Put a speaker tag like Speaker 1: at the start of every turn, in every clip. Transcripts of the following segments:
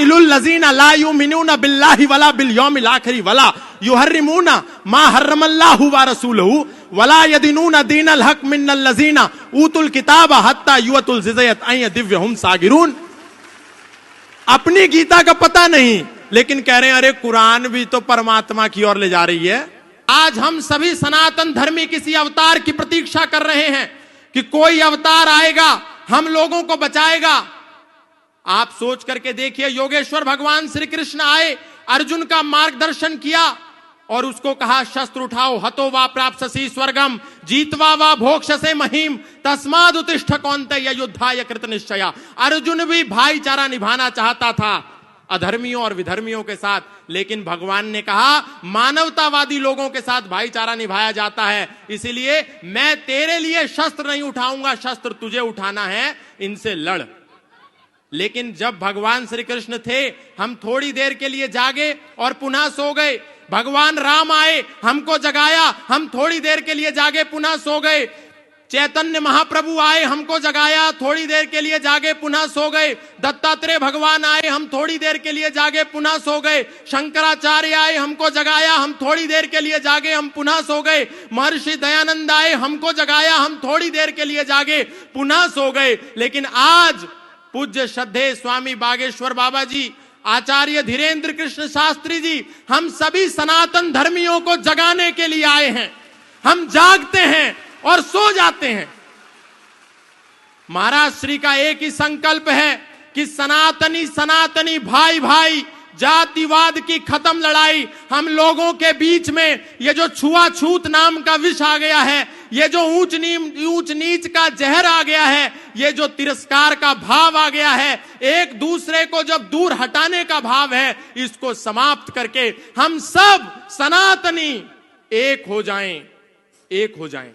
Speaker 1: कातिलुल लजीना ला युमिनूना बिल्लाहि वला बिल यौमिल आखिर वला युहर्रिमूना मा हर्रमल्लाहु व रसूलुहु वला यदीनूना दीनल हक मिनल लजीना ऊतुल किताब हत्ता युअतुल जिज़यत अय दिव्यहुम सागिरून। अपनी गीता का पता नहीं, लेकिन कह रहे हैं अरे कुरान भी तो परमात्मा की ओर ले जा रही है। आज हम सभी सनातन धर्मी किसी अवतार की प्रतीक्षा कर रहे हैं कि कोई अवतार आएगा, हम लोगों को बचाएगा। आप सोच करके देखिए, योगेश्वर भगवान श्री कृष्ण आए, अर्जुन का मार्गदर्शन किया और उसको कहा शस्त्र उठाओ, हतो वा प्राप्स्यसि स्वर्गम जीतवा वा भोक्ष्यसे महीम तस्माद् उत्तिष्ठ कौन्तेय युद्धाय कृत निश्चया। अर्जुन भी भाईचारा निभाना चाहता था अधर्मियों और विधर्मियों के साथ, लेकिन भगवान ने कहा मानवतावादी लोगों के साथ भाईचारा निभाया जाता है, इसीलिए मैं तेरे लिए शस्त्र नहीं उठाऊंगा, शस्त्र तुझे उठाना है, इनसे लड़। लेकिन जब भगवान श्री कृष्ण थे, हम थोड़ी देर के लिए जागे और पुनः सो गए। भगवान राम आए, हमको जगाया, हम थोड़ी देर के लिए जागे, पुनः सो गए। चैतन्य महाप्रभु आए, हमको जगाया, थोड़ी देर के लिए जागे, पुनः सो गए। दत्तात्रेय भगवान आए, हम थोड़ी देर के लिए जागे, पुनः सो गए। शंकराचार्य आए, हमको जगाया, हम थोड़ी देर के लिए जागे, हम पुनः सो गए। महर्षि दयानंद आए, हमको जगाया, हम थोड़ी देर के लिए जागे, पुनः सो गए। लेकिन आज पूज्य श्रद्धेय स्वामी बागेश्वर बाबा जी, आचार्य धीरेन्द्र कृष्ण शास्त्री जी, हम सभी सनातन धर्मियों को जगाने के लिए आए हैं। हम जागते हैं और सो जाते हैं। महाराज श्री का एक ही संकल्प है कि सनातनी सनातनी भाई भाई, जातिवाद की खत्म लड़ाई। हम लोगों के बीच में ये जो छुआछूत नाम का विष आ गया है, ये जो ऊंच नीच का जहर आ गया है, ये जो तिरस्कार का भाव आ गया है, एक दूसरे को जब दूर हटाने का भाव है, इसको समाप्त करके हम सब सनातनी एक हो जाएं, एक हो जाएं।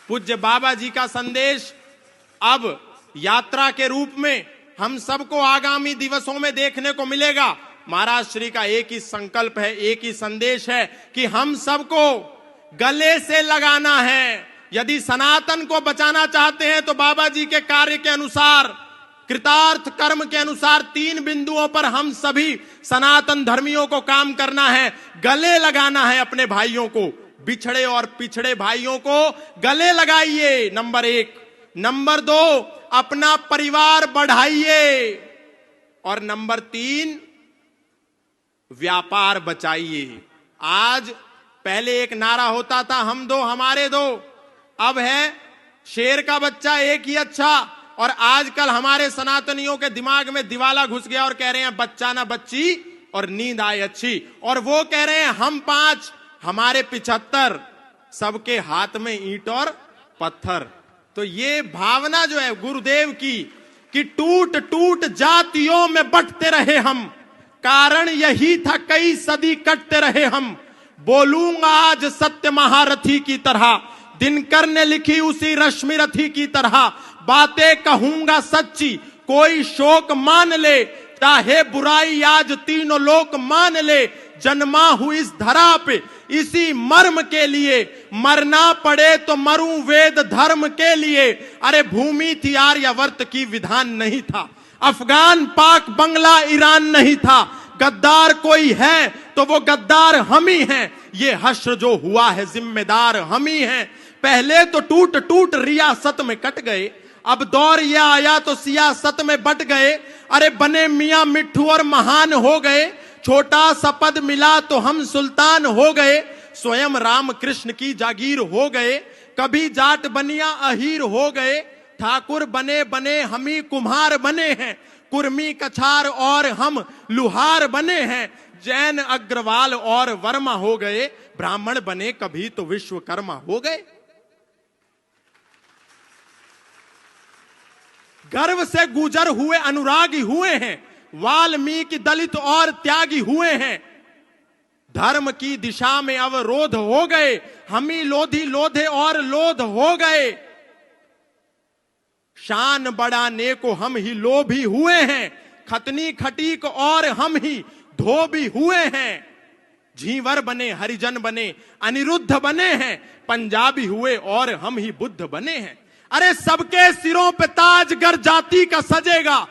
Speaker 1: पूज्य बाबा जी का संदेश अब यात्रा के रूप में हम सबको आगामी दिवसों में देखने को मिलेगा। महाराज श्री का एक ही संकल्प है, एक ही संदेश है कि हम सबको गले से लगाना है। यदि सनातन को बचाना चाहते हैं तो बाबा जी के कार्य के अनुसार, कृतार्थ कर्म के अनुसार 3 बिंदुओं पर हम सभी सनातन धर्मियों को काम करना है। गले लगाना है अपने भाइयों को, बिछड़े और पिछड़े भाइयों को गले लगाइए, नंबर 1। नंबर 2, अपना परिवार बढ़ाइए, और नंबर 3, व्यापार बचाइए। आज पहले एक नारा होता था, हम दो हमारे दो, अब है शेर का बच्चा एक ही अच्छा। और आजकल हमारे सनातनियों के दिमाग में दिवाला घुस गया और कह रहे हैं बच्चा ना बच्ची और नींद आए अच्छी। और वो कह रहे हैं हम 5 हमारे 75, सबके हाथ में ईंट और पत्थर। तो ये भावना जो है गुरुदेव की कि टूट टूट जातियों में बंटते रहे हम, कारण यही था कई सदी कटते रहे हम। बोलूंगा आज सत्य महारथी की तरह, दिनकर ने लिखी उसी रश्मि रथी की तरह। बातें कहूंगा सच्ची, कोई शोक मान ले, चाहे बुराई आज तीनों लोक मान ले। जन्मा हूं इस धरा पे इसी मर्म के लिए, मरना पड़े तो मरूं वेद धर्म के लिए। अरे भूमि थी आर्यावर्त की, विधान नहीं था। अफगान पाक बंगला ईरान नहीं था। गद्दार कोई है तो वो गद्दार हम ही हैं। ये हश्र जो हुआ है जिम्मेदार हम ही हैं। पहले तो टूट टूट रियासत में कट गए, अब दौर यह आया तो सियासत में बट गए। अरे बने मियां मिट्ठू और महान हो गए, छोटा सा पद मिला तो हम सुल्तान हो गए। स्वयं राम कृष्ण की जागीर हो गए, कभी जाट बनिया अहीर हो गए। ठाकुर बने बने हम ही कुम्हार बने हैं, कुर्मी कछार और हम लुहार बने हैं। जैन अग्रवाल और वर्मा हो गए, ब्राह्मण बने कभी तो विश्वकर्मा हो गए। गर्व से गुजर हुए अनुरागी हुए हैं, वाल्मीकि दलित और त्यागी हुए हैं। धर्म की दिशा में अवरोध हो गए, हम ही लोधी लोधे और लोध हो गए। शान बढ़ाने को हम ही लोभी हुए हैं, खतनी खटीक और हम ही धोबी हुए हैं। झींवर बने हरिजन बने अनिरुद्ध बने हैं, पंजाबी हुए और हम ही बुद्ध बने हैं। अरे सबके सिरों पे ताज गर जाति का सजेगा,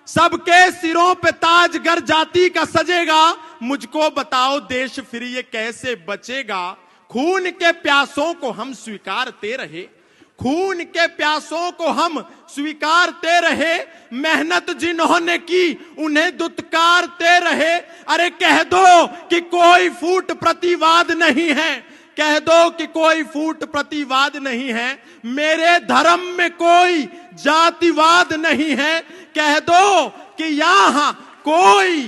Speaker 1: सबके सिरों पे ताज गर जाति का सजेगा, मुझको बताओ देश फिर ये कैसे बचेगा। खून के प्यासों को हम स्वीकारते रहे, खून के प्यासों को हम स्वीकारते रहे, मेहनत जिन्होंने की उन्हें दुत्कारते रहे। अरे कह दो कि कोई फूट प्रतिवाद नहीं है, कह दो कि कोई फूट प्रतिवाद नहीं है, मेरे धर्म में कोई जातिवाद नहीं है। कह दो कि यहां कोई,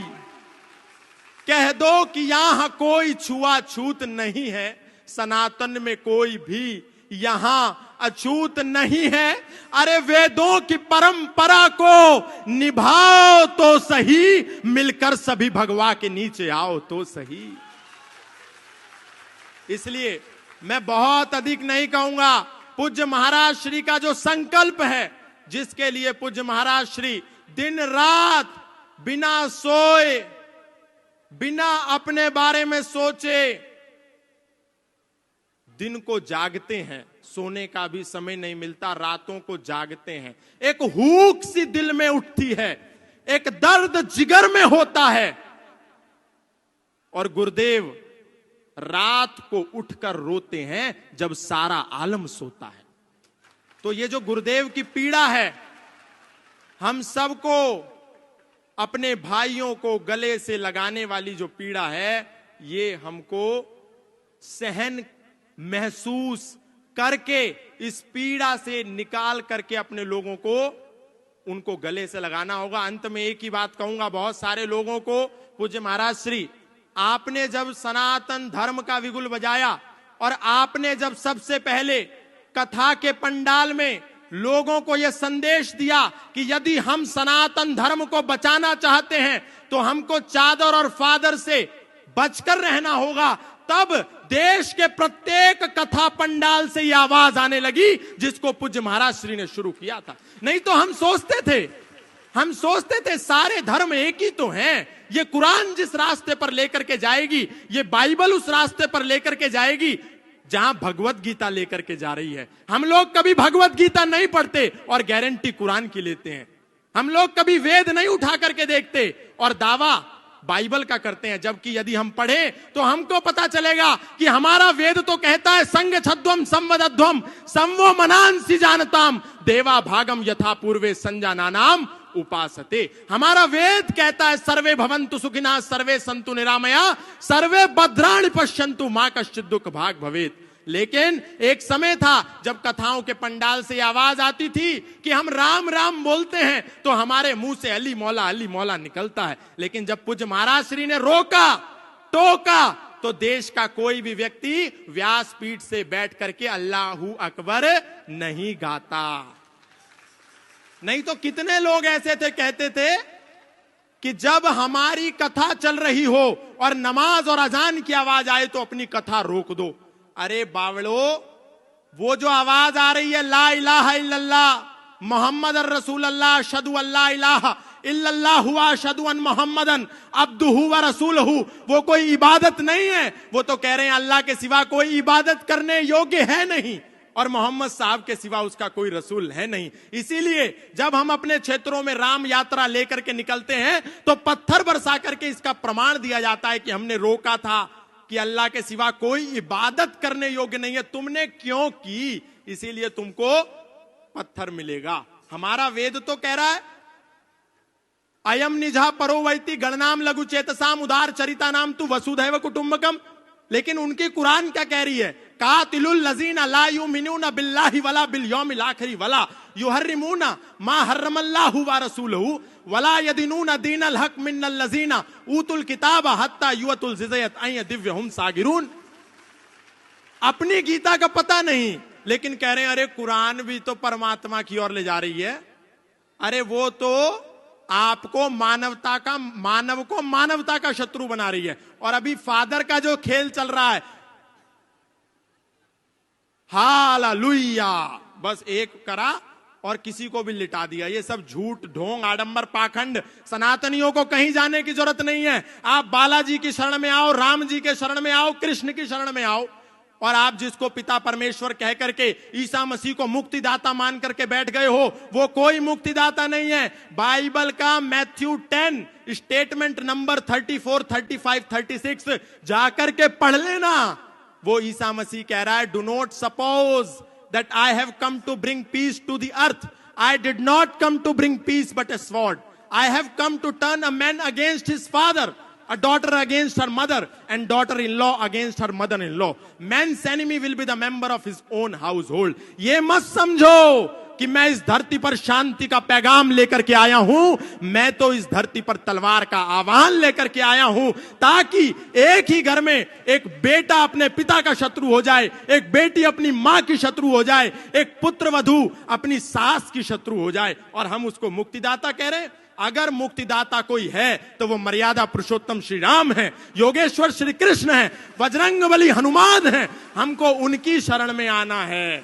Speaker 1: कह दो कि यहां कोई छुआछूत नहीं है, सनातन में कोई भी यहां अछूत नहीं है। अरे वेदों की परंपरा को निभाओ तो सही, मिलकर सभी भगवा के नीचे आओ तो सही। इसलिए मैं बहुत अधिक नहीं कहूंगा, पूज्य महाराज श्री का जो संकल्प है, जिसके लिए पूज्य महाराज श्री दिन रात बिना सोए, बिना अपने बारे में सोचे दिन को जागते हैं, सोने का भी समय नहीं मिलता, रातों को जागते हैं। एक हूक सी दिल में उठती है, एक दर्द जिगर में होता है, और गुरुदेव रात को उठकर रोते हैं जब सारा आलम सोता है। तो ये जो गुरुदेव की पीड़ा है, हम सबको, अपने भाइयों को गले से लगाने वाली जो पीड़ा है, ये हमको सहन महसूस करके इस पीड़ा से निकाल करके अपने लोगों को, उनको गले से लगाना होगा। अंत में एक ही बात कहूंगा बहुत सारे लोगों को, पूज्य महाराज श्री, आपने जब सनातन धर्म का विगुल बजाया और आपने जब सबसे पहले कथा के पंडाल में लोगों को यह संदेश दिया कि यदि हम सनातन धर्म को बचाना चाहते हैं तो हमको चादर और फादर से बचकर रहना होगा, तब देश के प्रत्येक कथा पंडाल से यह आवाज आने लगी जिसको पूज्य महाराज श्री ने शुरू किया था। नहीं तो हम सोचते थे सारे धर्म एक ही तो हैं, ये कुरान जिस रास्ते पर लेकर के जाएगी, ये बाइबल उस रास्ते पर लेकर के जाएगी जहां भगवत गीता लेकर के जा रही है। हम लोग कभी भगवत गीता नहीं पढ़ते और गारंटी कुरान की लेते हैं। हम लोग कभी वेद नहीं उठा करके देखते और दावा बाइबल का करते हैं, जबकि यदि हम पढ़े तो हमको पता चलेगा कि हमारा वेद तो कहता है संग छद्वम संवदध्वम संवो मनांसि जानताम देवा भागम यथा पूर्वे संजानानाम उपासते। हमारा वेद कहता है सर्वे भवन्तु सुखिनः सर्वे सन्तु निरामया सर्वे भद्राणि पश्यन्तु मा कश्चित् दुःख भाग भवेत्। लेकिन एक समय था जब कथाओं के पंडाल से आवाज आती थी कि हम राम राम बोलते हैं तो हमारे मुंह से अली मौला निकलता है। लेकिन जब पूज्य महाराज श्री ने रोका टोका तो देश का कोई भी व्यक्ति व्यासपीठ से बैठ करके अल्लाहू अकबर नहीं गाता। नहीं तो कितने लोग ऐसे थे, कहते थे कि जब हमारी कथा चल रही हो और नमाज और अजान की आवाज आए तो अपनी कथा रोक दो। अरे बावड़ो, वो जो आवाज आ रही है ला इलाहा इल्लल्लाह मोहम्मद रसूल अल्लाह अशहदु अल्ला इलाहा इल्लल्लाह हुआ अशहदु अन मोहम्मदन अब्दुहु व रसूलहु, वो कोई इबादत नहीं है। वो तो कह रहे हैं अल्लाह के सिवा कोई इबादत करने योग्य है नहीं और मोहम्मद साहब के सिवा उसका कोई रसूल है नहीं। इसीलिए जब हम अपने क्षेत्रों में राम यात्रा लेकर के निकलते हैं तो पत्थर बरसा करके इसका प्रमाण दिया जाता है कि हमने रोका था कि अल्लाह के सिवा कोई इबादत करने योग्य नहीं है, तुमने क्यों की, इसीलिए तुमको पत्थर मिलेगा। हमारा वेद तो कह रहा है अयम निजा परो वैति गणनाम लघु चेतसाम उदार चरिता नाम तु वसुधैव कुटुंबकम। लेकिन उनकी कुरान क्या कह रही है, कातिलुल लजीना ला युमिनूना बिल्लाहि वला बिल यौमिल आखिर वला युहर्रिमूना मा हर्रमल्लाहु व रसूलहु वला यदीनूना दीनल हक मिनल लजीना ऊतुल किताब हत्ता युअतुल जिज़यत अय दिव्यहुम सागिरून। अपनी गीता का पता नहीं, लेकिन कह रहे हैं अरे कुरान भी तो परमात्मा की ओर ले जा रही है। अरे वो तो आपको मानवता का शत्रु बना रही है। और अभी फादर का जो खेल चल रहा है, हालेलुया, बस एक करा और किसी को भी लिटा दिया। ये सब झूठ ढोंग आडंबर पाखंड, सनातनियों को कहीं जाने की जरूरत नहीं है। आप बालाजी की शरण में आओ, राम जी के शरण में आओ, कृष्ण की शरण में आओ। और आप जिसको पिता परमेश्वर कह करके ईसा मसीह को मुक्तिदाता मान करके बैठ गए हो, वो कोई मुक्तिदाता नहीं है। बाइबल का मैथ्यू 10 स्टेटमेंट नंबर 34, 35, 36 जाकर के पढ़ लेना। वो ईसा मसीह कह रहा है, do not suppose that I have come to bring peace to the earth, I did not come to bring peace but a sword, I have come to turn a man against his father, a daughter against her mother, and daughter-in-law against her mother-in-law. Man's enemy will be the member of his own household. ये मत समझो कि मैं इस धरती पर शांति का पैगाम लेकर के आया हूं, मैं तो इस धरती पर तलवार का आह्वान लेकर के आया हूं, ताकि एक ही घर में एक बेटा अपने पिता का शत्रु हो जाए, एक बेटी अपनी मां की शत्रु हो जाए, एक पुत्र वधू अपनी सास की शत्रु हो जाए, और हम उसको मुक्तिदाता कह रहे हैं। अगर मुक्तिदाता कोई है तो वो मर्यादा पुरुषोत्तम श्री राम है, योगेश्वर श्री कृष्ण है, बजरंगबली हनुमान है। हमको उनकी शरण में आना है,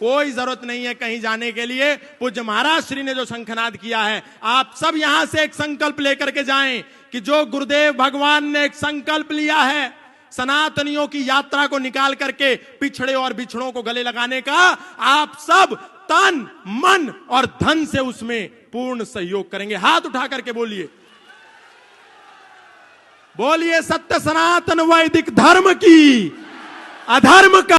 Speaker 1: कोई जरूरत नहीं है कहीं जाने के लिए। पूज्य महाराज श्री ने जो शंखनाद किया है, आप सब यहां से एक संकल्प लेकर के जाएं कि जो गुरुदेव भगवान ने एक संकल्प लिया है सनातनियों की यात्रा को निकाल करके पिछड़े और बिछड़ों को गले लगाने का, आप सब तन मन और धन से उसमें पूर्ण सहयोग करेंगे। हाथ उठा करके बोलिए, बोलिए सत्य सनातन वैदिक धर्म की, अधर्म का